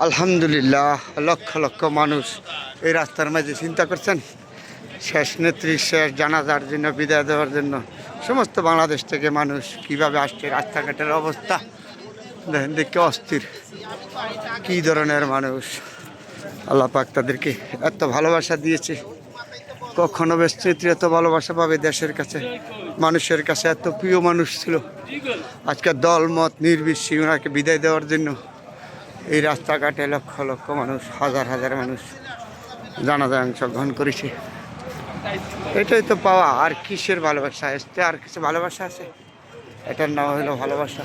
আলহামদুলিল্লাহ, লক্ষ লক্ষ মানুষ এই রাস্তার মাঝে চিন্তা করছেন শেষ নেত্রীর শেষ জানাজার জন্য বিদায় দেওয়ার জন্য সমস্ত বাংলাদেশ থেকে মানুষ কিভাবে আসছে। রাস্তাঘাটের অবস্থা দেখেন, দেখে অস্থির কী ধরনের মানুষ। আল্লাহ পাক তাদেরকে এত ভালোবাসা দিয়েছে, কখনো বেশ নেত্রী এত ভালোবাসা পাবে দেশের কাছে, মানুষের কাছে এত প্রিয় মানুষ ছিল। আজকে দল মত নির্বিশেষে ওনাকে বিদায় দেওয়ার জন্য এই রাস্তাঘাটে লক্ষ লক্ষ মানুষ, হাজার হাজার মানুষ জানাজায় অংশগ্রহণ করেছে। এটাই তো পাওয়া, আর কিসের ভালোবাসা এসছে? আর কিছু ভালোবাসা আছে? এটার নাম হলো ভালোবাসা।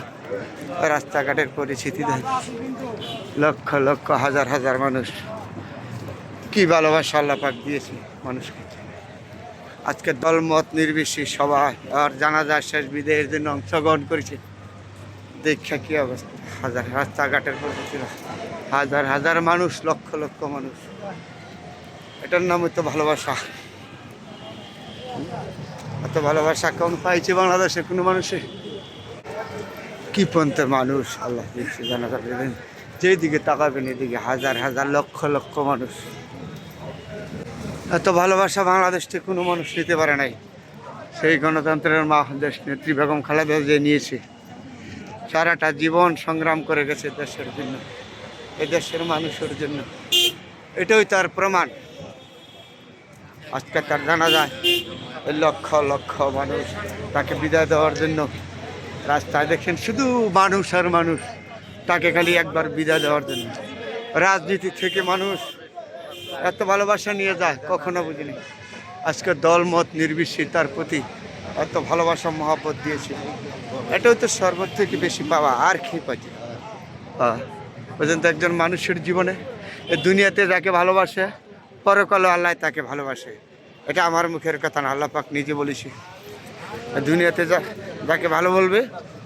রাস্তাঘাটের পরিস্থিতি দেখ, লক্ষ লক্ষ হাজার হাজার মানুষ, কি ভালোবাসা আল্লাহ পাক দিয়েছে মানুষকে। আজকে দলমত নির্বিশেষে সবাই আর জানাজার শেষ বিদায়ের জন্য অংশগ্রহণ করেছে। দেখা কি অবস্থা, হাজার রাস্তাঘাটের পরিস্থিতি, হাজার হাজার মানুষ, লক্ষ লক্ষ মানুষ। এটার নাম হতো ভালোবাসা। এত ভালোবাসা কেমন পাইছে বাংলাদেশে কোনো মানুষে? কি পন্থের মানুষ আল্লাহ দিচ্ছে জানাজা দেবেন, যেদিকে তাকাবেন এদিকে হাজার হাজার লক্ষ লক্ষ মানুষ। এত ভালোবাসা বাংলাদেশ থেকে কোনো মানুষ নিতে পারে নাই। সেই গণতন্ত্রের মা দেশ নেত্রী বেগম খালেদা জিয়া নিয়েছে। সারাটা জীবন সংগ্রাম করে গেছে দেশের জন্য, এ দেশের মানুষের জন্য। এটাই তার প্রমাণ। আজকে তার জানা যায় লক্ষ লক্ষ মানুষ তাকে বিদায় দেওয়ার জন্য রাস্তায় দেখেন, শুধু মানুষ আর মানুষ, তাকে খালি একবার বিদায় দেওয়ার জন্য। রাজনীতি থেকে মানুষ এত ভালোবাসা নিয়ে যায় কখনো বুঝিনি। আজকে দল মত নির্বিশেষে তার প্রতি এত ভালোবাসা মহব্বত দিয়েছে। এটাও তো সর্বোচ্চ থেকে বেশি পাওয়া, আর কি পাচ্ছে? পর্যন্ত একজন মানুষের জীবনে এ দুনিয়াতে যাকে ভালোবাসে, পরকালে আল্লাহ তাকে ভালোবাসে। এটা আমার মুখের কথা না, আল্লাহ পাক নিজে বলেছি। দুনিয়াতে যাকে ভালো বলবে,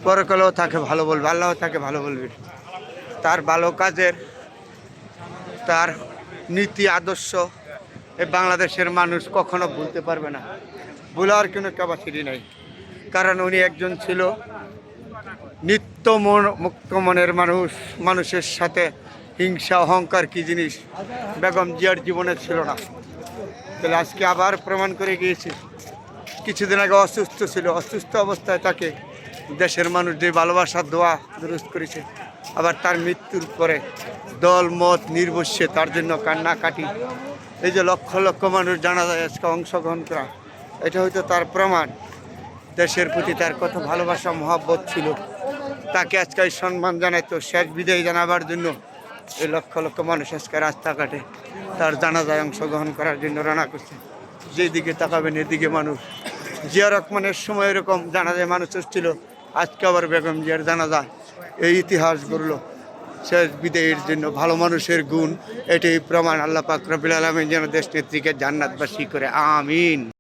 পরকালেও তাকে ভালো বলবে, আল্লাহ তাকে ভালো বলবে। তার ভালো কাজের, তার নীতি আদর্শ এই বাংলাদেশের মানুষ কখনো ভুলতে পারবে না, ভুলার কোনো ক্যাপাসিটি নাই। কারণ উনি একজন ছিল নিত্য মুক্ত মনের মানুষ। মানুষের সাথে হিংসা অহংকার কি জিনিস বেগম জিয়ার জীবনে ছিল না। তাহলে আজকে আবার প্রমাণ করে গিয়েছে। কিছুদিন আগে অসুস্থ ছিল, অসুস্থ অবস্থায় তাকে দেশের মানুষ যে ভালোবাসার দোয়া দুরুস্ত করেছে। আবার তার মৃত্যুর পরে দল মত নির্বিশেষে তার জন্য কান্নাকাটি। এই যে লক্ষ লক্ষ মানুষ জানাজায় আজকে অংশগ্রহণ করা, এটা হয়তো তার প্রমাণ দেশের প্রতি তার কত ভালোবাসা মহব্বত ছিল। তাকে আজকে সম্মান জানাইতো, শেষ বিদায় জানাবার জন্য এই লক্ষ লক্ষ মানুষ আজকে রাস্তাঘাটে তার জানাজায় অংশগ্রহণ করার জন্য রানা করছে। যেদিকে তাকাবেন এদিকে মানুষ। জিয়া রহমানের সময় এরকম জানাজায় মানুষ ছিল, আজকে আবার বেগম জিয়ার জানাজা এই ইতিহাস গড়ল শেষ বিদায়ের জন্য। ভালো মানুষের গুণ, এটাই প্রমাণ। আল্লাহ পাক রব্বুল আলামিন যেন দেশ নেত্রীকে জান্নাতবাসী করে, আমিন।